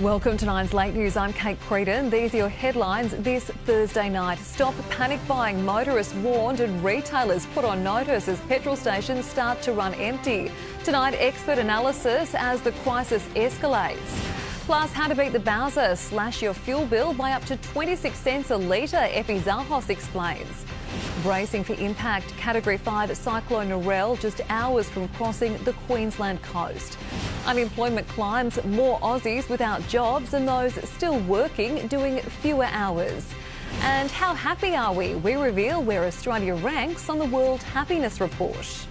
Welcome to Nine's Late News. I'm Kate Creedon. These are your headlines this Thursday night. Stop panic buying, motorists warned, and retailers put on notice as petrol stations start to run empty. Tonight, expert analysis as the crisis escalates. Plus, how to beat the Bowser, slash your fuel bill by up to 26 cents a litre, Epi Zahos explains. Bracing for impact, Category 5 Cyclone Narelle just hours from crossing the Queensland coast. Unemployment climbs, more Aussies without jobs and those still working doing fewer hours. And how happy are we? We reveal where Australia ranks on the World Happiness Report.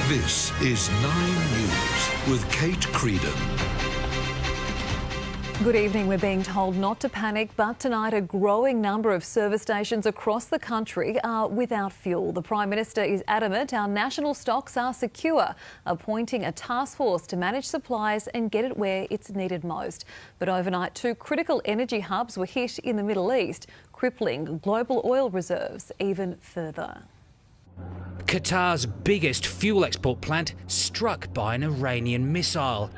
This is 9 News with Kate Creedon. Good evening. We're being told not to panic, but tonight a growing number of service stations across the country are without fuel. The Prime Minister is adamant our national stocks are secure, appointing a task force to manage supplies and get it where it's needed most. But overnight, two critical energy hubs were hit in the Middle East, crippling global oil reserves even further. Qatar's biggest fuel export plant struck by an Iranian missile.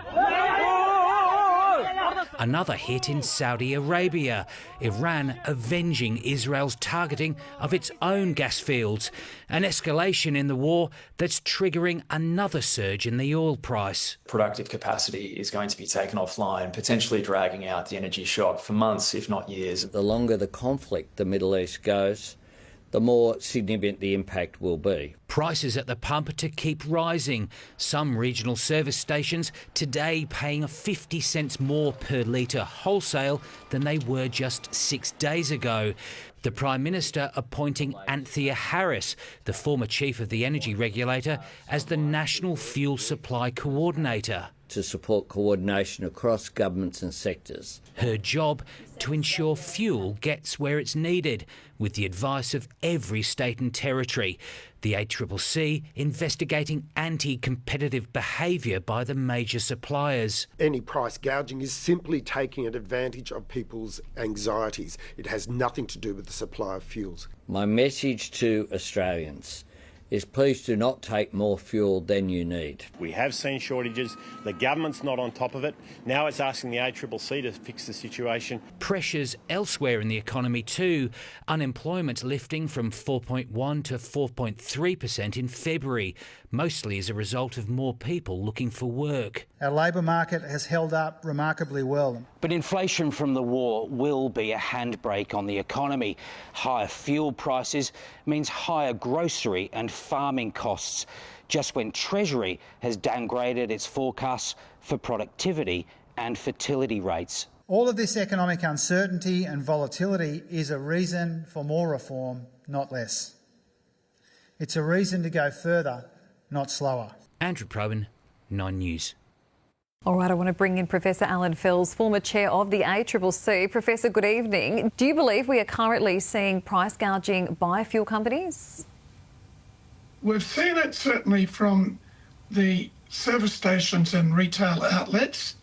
Another hit in Saudi Arabia, Iran avenging Israel's targeting of its own gas fields, an escalation in the war that's triggering another surge in the oil price. Productive capacity is going to be taken offline, potentially dragging out the energy shock for months, if not years. The longer the conflict the Middle East goes, the more significant the impact will be. Prices at the pump are to keep rising. Some regional service stations today paying 50 cents more per litre wholesale than they were just 6 days ago. The Prime Minister appointing Anthea Harris, the former chief of the energy regulator, as the National Fuel Supply Coordinator. To support coordination across governments and sectors. Her job to ensure fuel gets where it's needed, with the advice of every state and territory. The ACCC investigating anti-competitive behaviour by the major suppliers. Any price gouging is simply taking advantage of people's anxieties. It has nothing to do with the supply of fuels. My message to Australians is please do not take more fuel than you need. We have seen shortages. The government's not on top of it. Now it's asking the ACCC to fix the situation. Pressures elsewhere in the economy too. Unemployment lifting from 4.1 to 4.3% in February, mostly as a result of more people looking for work. Our labour market has held up remarkably well. But inflation from the war will be a handbrake on the economy. Higher fuel prices means higher grocery and farming costs, just when Treasury has downgraded its forecasts for productivity and fertility rates. All of this economic uncertainty and volatility is a reason for more reform, not less. It's a reason to go further, not slower. Andrew Probyn, 9 News. All right, I want to bring in Professor Alan Fells, former chair of the ACCC. Professor, good evening. Do you believe we are currently seeing price gouging by fuel companies? We've seen it certainly from the service stations and retail outlets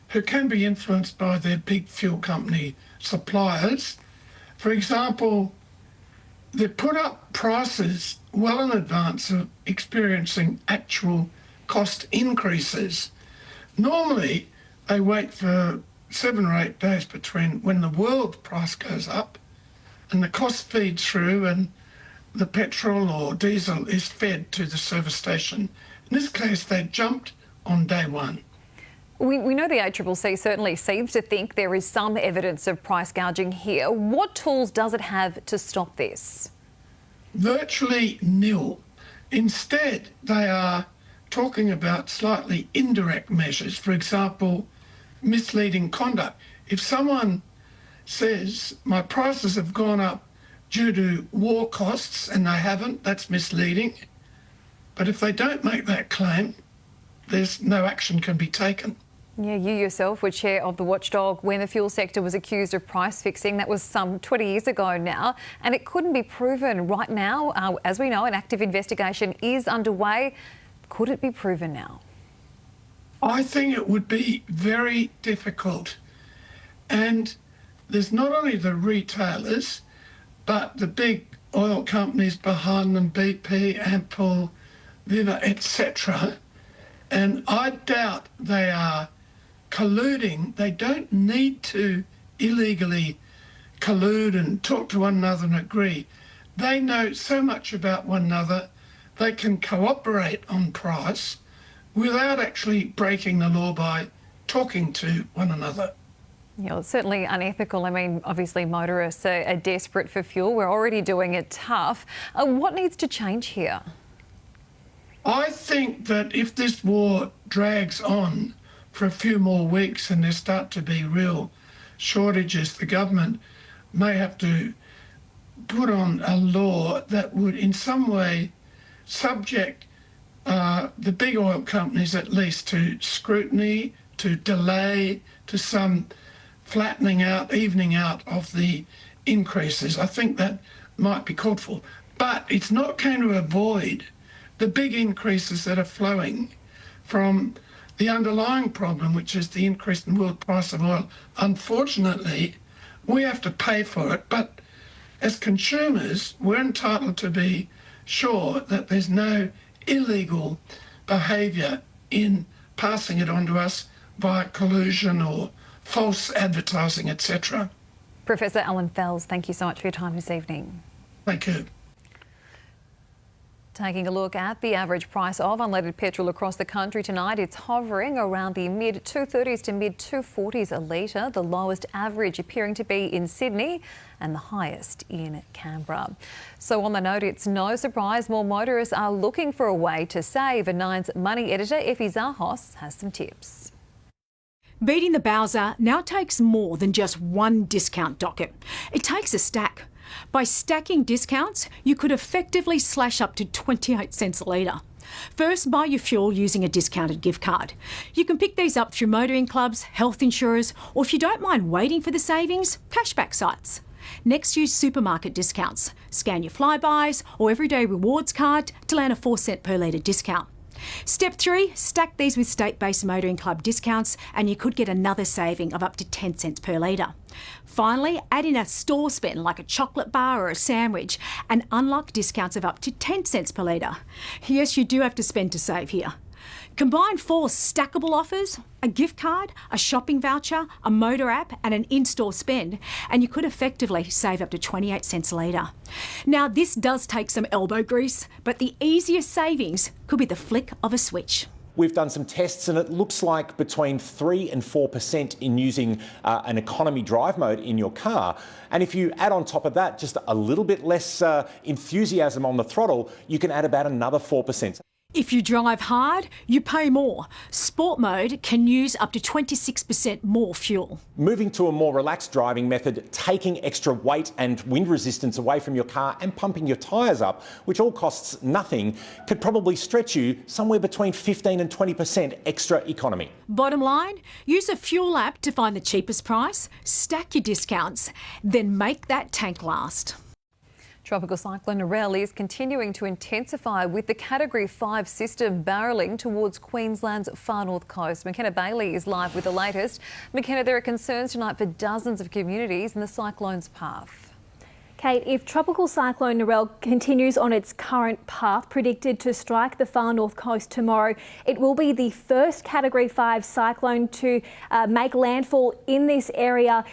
who can be influenced by their big fuel company suppliers. For example, they put up prices well in advance of experiencing actual cost increases. Normally, they wait for 7 or 8 days between when the world price goes up and the cost feeds through and the petrol or diesel is fed to the service station. In this case, they jumped on day one. We know the ACCC certainly seems to think there is some evidence of price gouging here. What tools does it have to stop this? Virtually nil. Instead, they are talking about slightly indirect measures. For example, misleading conduct. If someone says, my prices have gone up due to war costs, and they haven't, that's misleading. But if they don't make that claim, there's no action can be taken. Yeah, you yourself were chair of the watchdog when the fuel sector was accused of price fixing. That was some 20 years ago now, and it couldn't be proven. Right now, as we know, an active investigation is underway. Could it be proven now? I think it would be very difficult. And there's not only the retailers, but the big oil companies behind them, BP, Ampol, Viva, etc. And I doubt they are colluding. They don't need to illegally collude and talk to one another and agree. They know so much about one another, they can cooperate on price without actually breaking the law by talking to one another. Yeah, well, it's certainly unethical. I mean, obviously motorists are desperate for fuel. We're already doing it tough. What needs to change here? I think that if this war drags on for a few more weeks and there start to be real shortages, the government may have to put on a law that would in some way subject the big oil companies at least to scrutiny, to delay, to some flattening out, evening out of the increases. I think that might be called for. But it's not going to avoid the big increases that are flowing from the underlying problem, which is the increase in world price of oil. Unfortunately, we have to pay for it, but as consumers, we're entitled to be sure that there's no illegal behaviour in passing it on to us via collusion or false advertising, etc. Professor Alan Fells, thank you so much for your time this evening. Thank you. Taking a look at the average price of unleaded petrol across the country tonight, it's hovering around the mid-230s to mid-240s a litre, the lowest average appearing to be in Sydney and the highest in Canberra. So on the note, it's no surprise more motorists are looking for a way to save, and Nine's money editor Effie Zahos has some tips. Beating the Bowser now takes more than just one discount docket. It takes a stack. By stacking discounts, you could effectively slash up to 28 cents a litre. First, buy your fuel using a discounted gift card. You can pick these up through motoring clubs, health insurers, or if you don't mind waiting for the savings, cashback sites. Next, use supermarket discounts. Scan your Flybuys or Everyday Rewards card to land a 4-cent per litre discount. Step 3, stack these with state-based motoring club discounts and you could get another saving of up to 10 cents per litre. Finally, add in a store spend like a chocolate bar or a sandwich and unlock discounts of up to 10 cents per litre. Yes, you do have to spend to save here. Combine 4 stackable offers, a gift card, a shopping voucher, a motor app and an in-store spend, and you could effectively save up to 28 cents a litre. Now, this does take some elbow grease, but the easiest savings could be the flick of a switch. We've done some tests and it looks like between 3 and 4% in using an economy drive mode in your car. And if you add on top of that just a little bit less enthusiasm on the throttle, you can add about another 4%. If you drive hard, you pay more. Sport mode can use up to 26% more fuel. Moving to a more relaxed driving method, taking extra weight and wind resistance away from your car and pumping your tyres up, which all costs nothing, could probably stretch you somewhere between 15 and 20% extra economy. Bottom line, use a fuel app to find the cheapest price, stack your discounts, then make that tank last. Tropical cyclone Narelle is continuing to intensify with the Category 5 system barrelling towards Queensland's far north coast. McKenna Bailey is live with the latest. McKenna, there are concerns tonight for dozens of communities in the cyclone's path. Kate, if Tropical Cyclone Narelle continues on its current path, predicted to strike the far north coast tomorrow, it will be the first Category 5 cyclone to make landfall in this area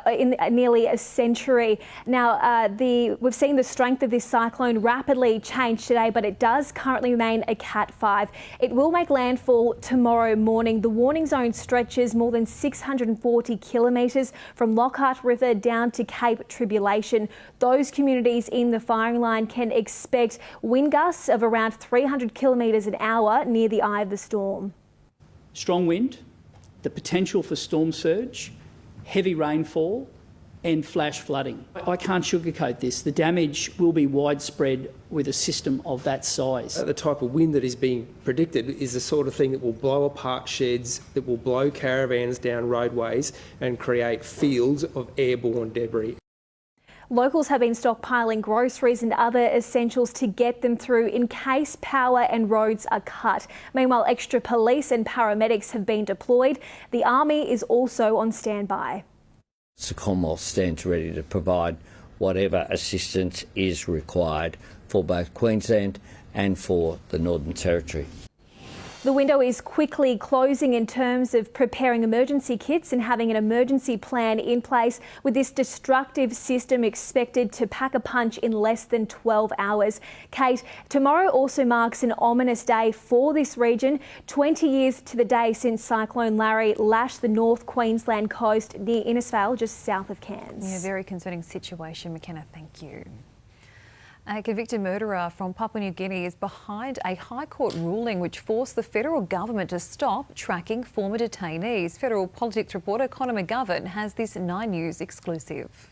in nearly a century. Now, we've seen the strength of this cyclone rapidly change today, but it does currently remain a Cat 5. It will make landfall tomorrow morning. The warning zone stretches more than 640 kilometres from Lockhart River down to Cape Tribulation. Those communities in the firing line can expect wind gusts of around 300 kilometres an hour near the eye of the storm. Strong wind, the potential for storm surge, heavy rainfall and flash flooding. I can't sugarcoat this. The damage will be widespread with a system of that size. The type of wind that is being predicted is the sort of thing that will blow apart sheds, that will blow caravans down roadways and create fields of airborne debris. Locals have been stockpiling groceries and other essentials to get them through in case power and roads are cut. Meanwhile, extra police and paramedics have been deployed. The Army is also on standby. The Commonwealth stands ready to provide whatever assistance is required for both Queensland and for the Northern Territory. The window is quickly closing in terms of preparing emergency kits and having an emergency plan in place, with this destructive system expected to pack a punch in less than 12 hours. Kate, tomorrow also marks an ominous day for this region, 20 years to the day since Cyclone Larry lashed the North Queensland coast near Innisfail, just south of Cairns. Yeah, very concerning situation, McKenna. Thank you. A convicted murderer from Papua New Guinea is behind a High Court ruling which forced the federal government to stop tracking former detainees. Federal politics reporter Connor McGovern has this 9 News exclusive.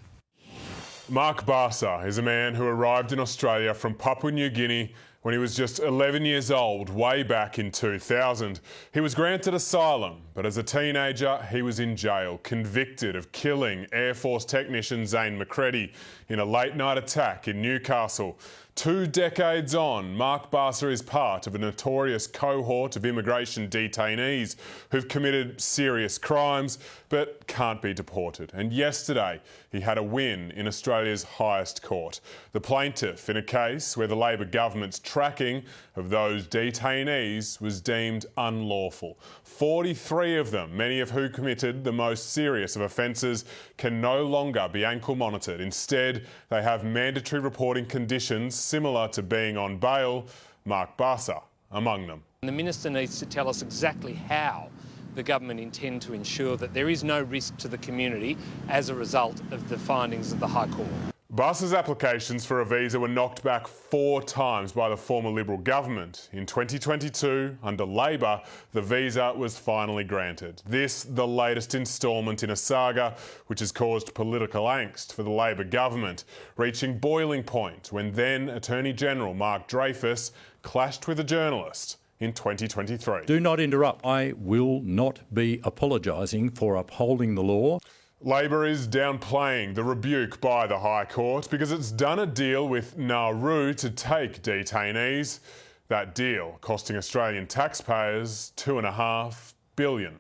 Mark Barsa is a man who arrived in Australia from Papua New Guinea when he was just 11 years old, way back in 2000. He was granted asylum, but as a teenager, he was in jail, convicted of killing Air Force technician Zane McCready in a late-night attack in Newcastle. 2 decades on, Mark Barsa is part of a notorious cohort of immigration detainees who've committed serious crimes but can't be deported. And yesterday, he had a win in Australia's highest court. The plaintiff in a case where the Labor government's tracking of those detainees was deemed unlawful. 43 of them, many of whom committed the most serious of offences, can no longer be ankle monitored. Instead, they have mandatory reporting conditions similar to being on bail, Mark Barsa among them. The Minister needs to tell us exactly how the government intend to ensure that there is no risk to the community as a result of the findings of the High Court. Barsa's applications for a visa were knocked back 4 times by the former Liberal government. In 2022, under Labor, the visa was finally granted. This, the latest instalment in a saga which has caused political angst for the Labor government, reaching boiling point when then Attorney General Mark Dreyfus clashed with a journalist in 2023. Do not interrupt. I will not be apologising for upholding the law. Labor is downplaying the rebuke by the High Court because it's done a deal with Nauru to take detainees. That deal costing Australian taxpayers $2.5 billion.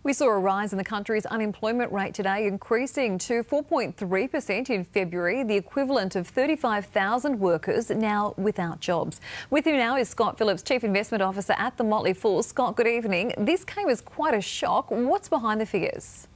We saw a rise in the country's unemployment rate today, increasing to 4.3% in February, the equivalent of 35,000 workers now without jobs. With you now is Scott Phillips, Chief Investment Officer at the Motley Fool. Scott, good evening. This came as quite a shock. What's behind the figures?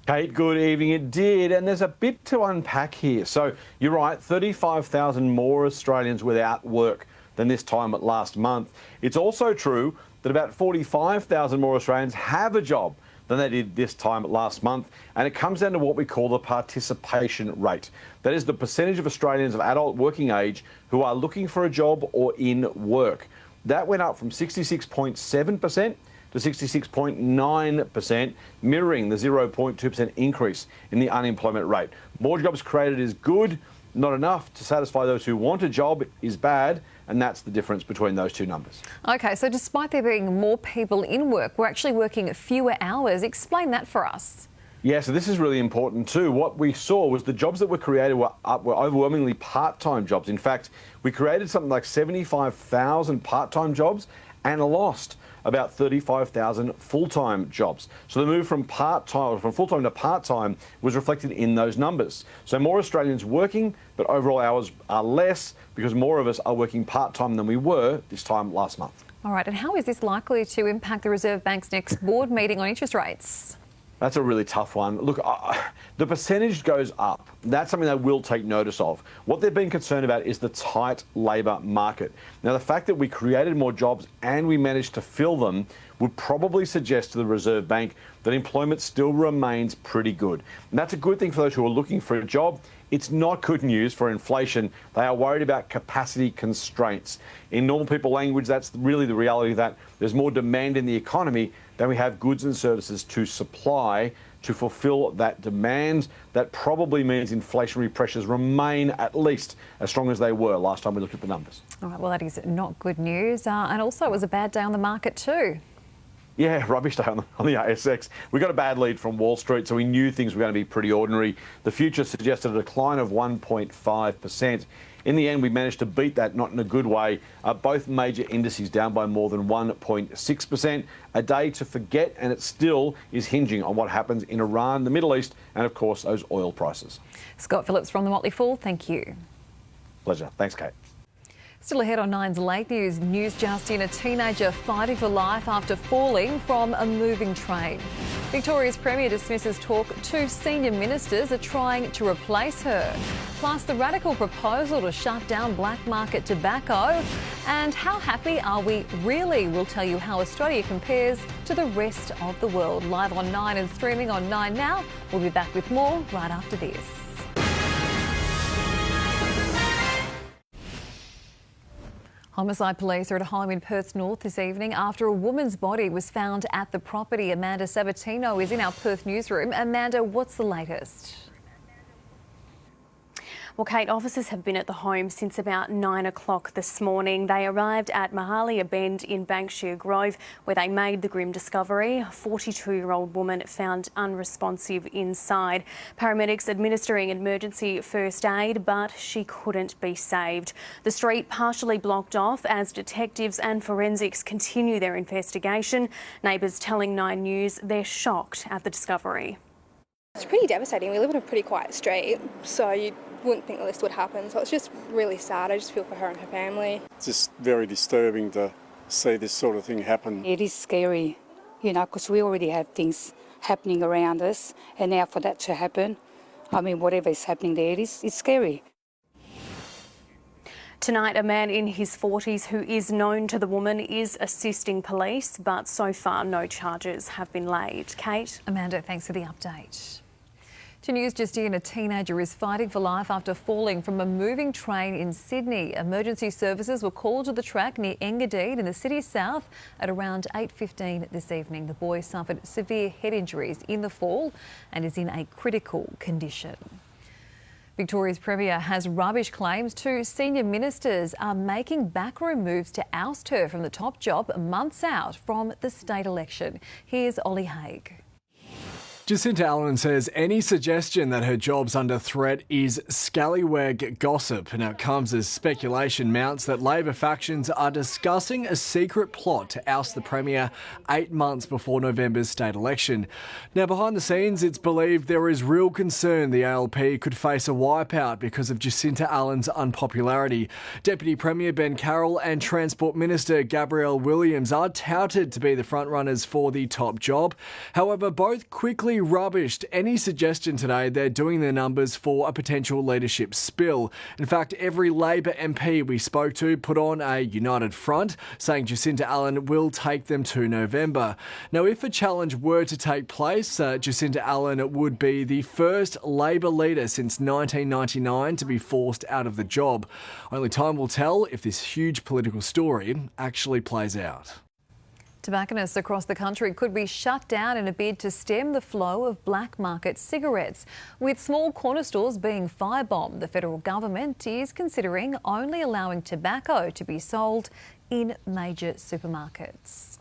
Kate, good evening. It did, and there's a bit to unpack here. So you're right, 35,000 more Australians without work than this time last month. It's also true that about 45,000 more Australians have a job than they did this time last month, and it comes down to what we call the participation rate. That is the percentage of Australians of adult working age who are looking for a job or in work. That went up from 66.7% to 66.9%, mirroring the 0.2% increase in the unemployment rate. More jobs created is good, not enough to satisfy those who want a job is bad, and that's the difference between those two numbers. OK, so despite there being more people in work, we're actually working fewer hours. Explain that for us. Yeah, so this is really important too. What we saw was the jobs that were created were overwhelmingly part-time jobs. In fact, we created something like 75,000 part-time jobs and lost about 35,000 full-time jobs. So the move from full-time to part-time was reflected in those numbers. So more Australians working, but overall hours are less because more of us are working part-time than we were this time last month. All right, and how is this likely to impact the Reserve Bank's next board meeting on interest rates? That's a really tough one. Look, the percentage goes up. That's something they will take notice of. What they've been concerned about is the tight labour market. Now, the fact that we created more jobs and we managed to fill them would probably suggest to the Reserve Bank that employment still remains pretty good. And that's a good thing for those who are looking for a job. It's not good news for inflation. They are worried about capacity constraints. In normal people language, that's really the reality that there's more demand in the economy than we have goods and services to supply to fulfil that demand. That probably means inflationary pressures remain at least as strong as they were last time we looked at the numbers. All right, well, that is not good news. And also it was a bad day on the market too. Yeah, rubbish day on the ASX. We got a bad lead from Wall Street, so we knew things were going to be pretty ordinary. The future suggested a decline of 1.5%. In the end, we managed to beat that, not in a good way. Both major indices down by more than 1.6%. A day to forget, and it still is hinging on what happens in Iran, the Middle East, and of course, those oil prices. Scott Phillips from the Motley Fool, thank you. Pleasure. Thanks, Kate. Still ahead on 9's late news. News just in, a teenager fighting for life after falling from a moving train. Victoria's Premier dismisses talk 2 senior ministers are trying to replace her. Plus the radical proposal to shut down black market tobacco. And how happy are we really? We'll tell you how Australia compares to the rest of the world. Live on 9 and streaming on 9 Now. We'll be back with more right after this. Homicide police are at a home in Perth's north this evening after a woman's body was found at the property. Amanda Sabatino is in our Perth newsroom. Amanda, what's the latest? Well, Kate, officers have been at the home since about 9 o'clock this morning. They arrived at Mahalia Bend in Bankshire Grove, where they made the grim discovery. A 42-year-old woman found unresponsive inside. Paramedics administering emergency first aid, but she couldn't be saved. The street partially blocked off as detectives and forensics continue their investigation. Neighbours telling 9 News they're shocked at the discovery. It's pretty devastating. We live on a pretty quiet street, so you wouldn't think that this would happen. So it's just really sad. I just feel for her and her family. It's just very disturbing to see this sort of thing happen. It is scary, you know, because we already have things happening around us, and now for that to happen, I mean, whatever is happening there, it's scary. Tonight, a man in his 40s who is known to the woman is assisting police, but so far no charges have been laid. Kate? Amanda, thanks for the update. To news just in, a teenager is fighting for life after falling from a moving train in Sydney. Emergency services were called to the track near Engadine in the city's south at around 8:15 this evening. The boy suffered severe head injuries in the fall and is in a critical condition. Victoria's Premier has rubbish claims 2 senior ministers are making backroom moves to oust her from the top job months out from the state election. Here's Ollie Haig. Jacinta Allen says any suggestion that her job's under threat is scallywag gossip, and it comes as speculation mounts that Labor factions are discussing a secret plot to oust the Premier 8 months before November's state election. Now, behind the scenes, it's believed there is real concern the ALP could face a wipeout because of Jacinta Allen's unpopularity. Deputy Premier Ben Carroll and Transport Minister Gabrielle Williams are touted to be the frontrunners for the top job. However, both quickly rubbished any suggestion today they're doing their numbers for a potential leadership spill. In fact, every Labor MP we spoke to put on a united front, saying Jacinta Allen will take them to November. Now, if a challenge were to take place, Jacinta Allen would be the first Labor leader since 1999 to be forced out of the job. Only time will tell if this huge political story actually plays out. Tobacconists across the country could be shut down in a bid to stem the flow of black market cigarettes. With small corner stores being firebombed, the federal government is considering only allowing tobacco to be sold in major supermarkets.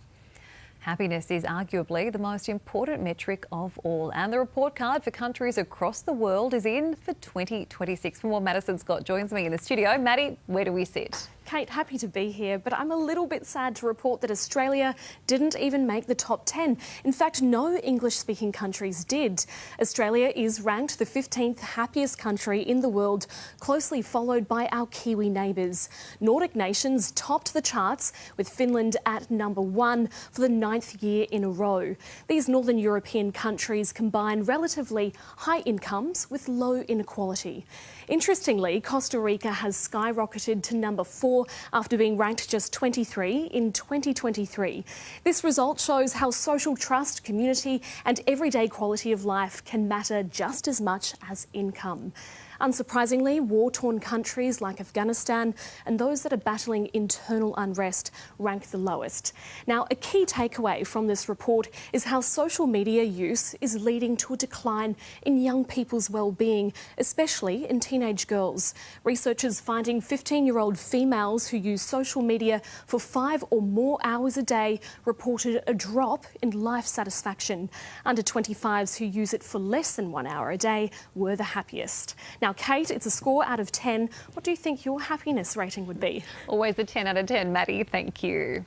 Happiness is arguably the most important metric of all, and the report card for countries across the world is in for 2026. For more, Madison Scott joins me in the studio. Maddie, where do we sit? Kate, happy to be here, but I'm a little bit sad to report that Australia didn't even make the top 10. In fact, no English-speaking countries did. Australia is ranked the 15th happiest country in the world, closely followed by our Kiwi neighbours. Nordic nations topped the charts, with Finland at number 1 for the 9th year in a row. These Northern European countries combine relatively high incomes with low inequality. Interestingly, Costa Rica has skyrocketed to number 4 after being ranked just 23 in 2023. This result shows how social trust, community and everyday quality of life can matter just as much as income. Unsurprisingly, war-torn countries like Afghanistan and those that are battling internal unrest rank the lowest. Now, a key takeaway from this report is how social media use is leading to a decline in young people's well-being, especially in teenage girls. Researchers finding 15-year-old females who use social media for 5 or more hours a day reported a drop in life satisfaction. Under 25s who use it for less than 1 hour a day were the happiest. Now, Kate, it's a score out of 10. What do you think your happiness rating would be? Always a 10 out of 10, Maddie. Thank you.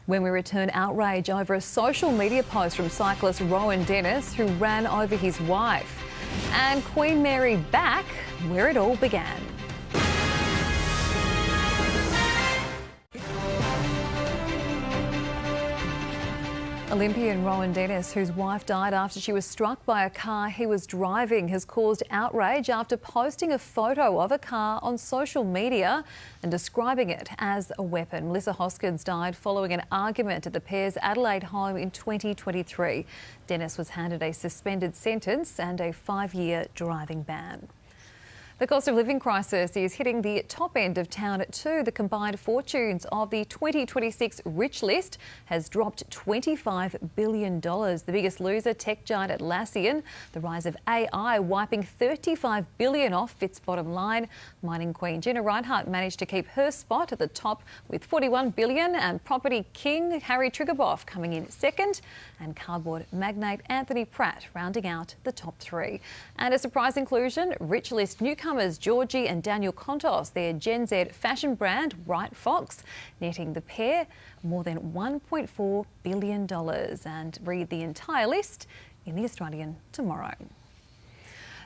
When we return, outrage over a social media post from cyclist Rowan Dennis, who ran over his wife. And Queen Mary back where it all began. Olympian Rowan Dennis, whose wife died after she was struck by a car he was driving, has caused outrage after posting a photo of a car on social media and describing it as a weapon. Melissa Hoskins died following an argument at the pair's Adelaide home in 2023. Dennis was handed a suspended sentence and a 5-year driving ban. The cost of living crisis is hitting the top end of town too. The combined fortunes of the 2026 rich list has dropped $25 billion. The biggest loser, tech giant Atlassian. The rise of AI wiping $35 billion off its bottom line. Mining queen Gina Rinehart managed to keep her spot at the top with $41 billion, and property king Harry Triguboff coming in second, and cardboard magnate Anthony Pratt rounding out the top three. And a surprise inclusion, rich list newcomers Georgie and Daniel Contos, their Gen Z fashion brand White Fox, netting the pair more than $1.4 billion. And read the entire list in The Australian tomorrow.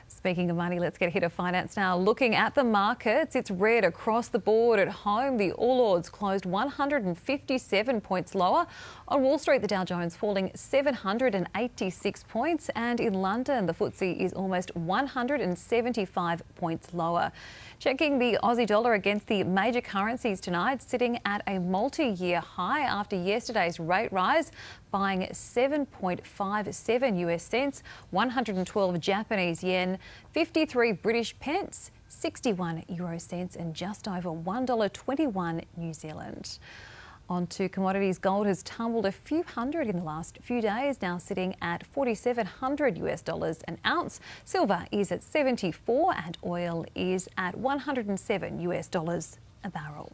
Speaking of money, let's get a hit of finance now. Looking at the markets, it's red across the board. At home, the All Ords closed 157 points lower. On Wall Street, the Dow Jones falling 786 points. And in London, the FTSE is almost 175 points lower. Checking the Aussie dollar against the major currencies tonight, sitting at a multi-year high after yesterday's rate rise, buying 7.57 US cents, 112 Japanese yen, 53 British pence, 61 euro cents, and just over $1.21 New Zealand. On to commodities. Gold has tumbled a few hundred in the last few days, now sitting at $4,700 US an ounce. Silver is at 74 and oil is at 107 US dollars a barrel.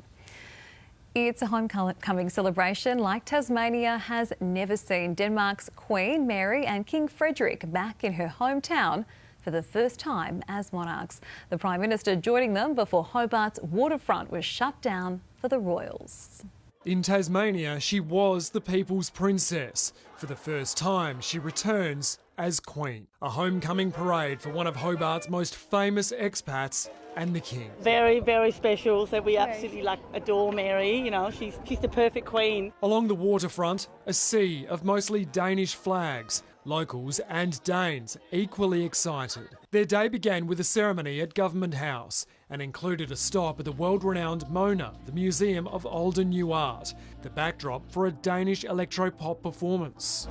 It's a homecoming celebration like Tasmania has never seen. Denmark's Queen Mary and King Frederick back in her hometown for the first time as monarchs. The Prime Minister joining them before Hobart's waterfront was shut down for the royals. In Tasmania, she was the people's princess. For the first time, she returns as Queen. A homecoming parade for one of Hobart's most famous expats and the King. Very, very special. So we absolutely adore Mary. You know, she's the perfect Queen. Along the waterfront, a sea of mostly Danish flags. Locals and Danes equally excited. Their day began with a ceremony at Government House and included a stop at the world-renowned Mona, the Museum of Old and New Art, the backdrop for a Danish electro-pop performance.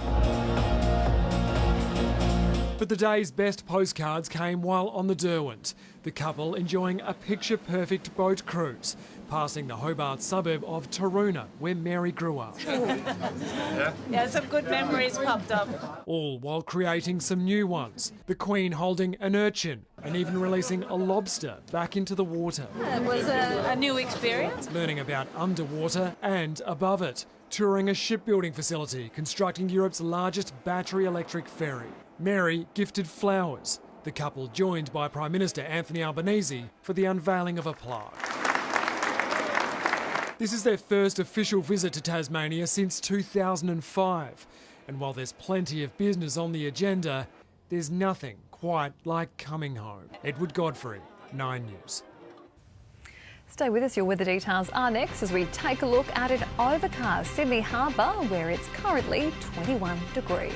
But the day's best postcards came while on the Derwent, the couple enjoying a picture-perfect boat cruise, passing the Hobart suburb of Taroona, where Mary grew up. Yeah, some good memories popped up. All while creating some new ones, the Queen holding an urchin and even releasing a lobster back into the water. It was a new experience. Learning about underwater and above it, touring a shipbuilding facility constructing Europe's largest battery electric ferry. Mary gifted flowers. The couple joined by Prime Minister Anthony Albanese for the unveiling of a plaque. This is their first official visit to Tasmania since 2005. And while there's plenty of business on the agenda, there's nothing quite like coming home. Edward Godfrey, 9 News. Stay with us, your weather details are next as we take a look at an overcast Sydney Harbour where it's currently 21 degrees.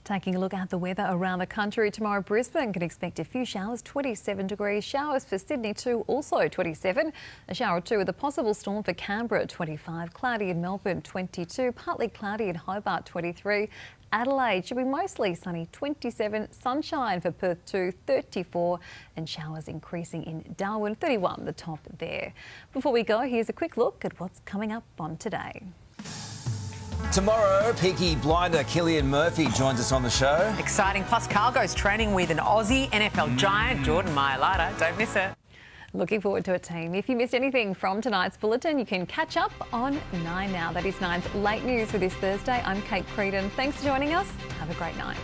Taking a look at the weather around the country tomorrow, Brisbane can expect a few showers, 27 degrees. Showers for Sydney too, also 27. A shower or two with a possible storm for Canberra, 25. Cloudy in Melbourne, 22. Partly cloudy in Hobart, 23. Adelaide should be mostly sunny, 27. Sunshine for Perth too, 34. And showers increasing in Darwin, 31, the top there. Before we go, here's a quick look at what's coming up on Today. Tomorrow, Peaky Blinder Cillian Murphy joins us on the show. Exciting. Plus, Cargo's training with an Aussie NFL giant, Jordan Mailata. Don't miss it. Looking forward to it, team. If you missed anything from tonight's bulletin, you can catch up on 9 Now. That is 9's late news for this Thursday. I'm Kate Creedon. Thanks for joining us. Have a great night.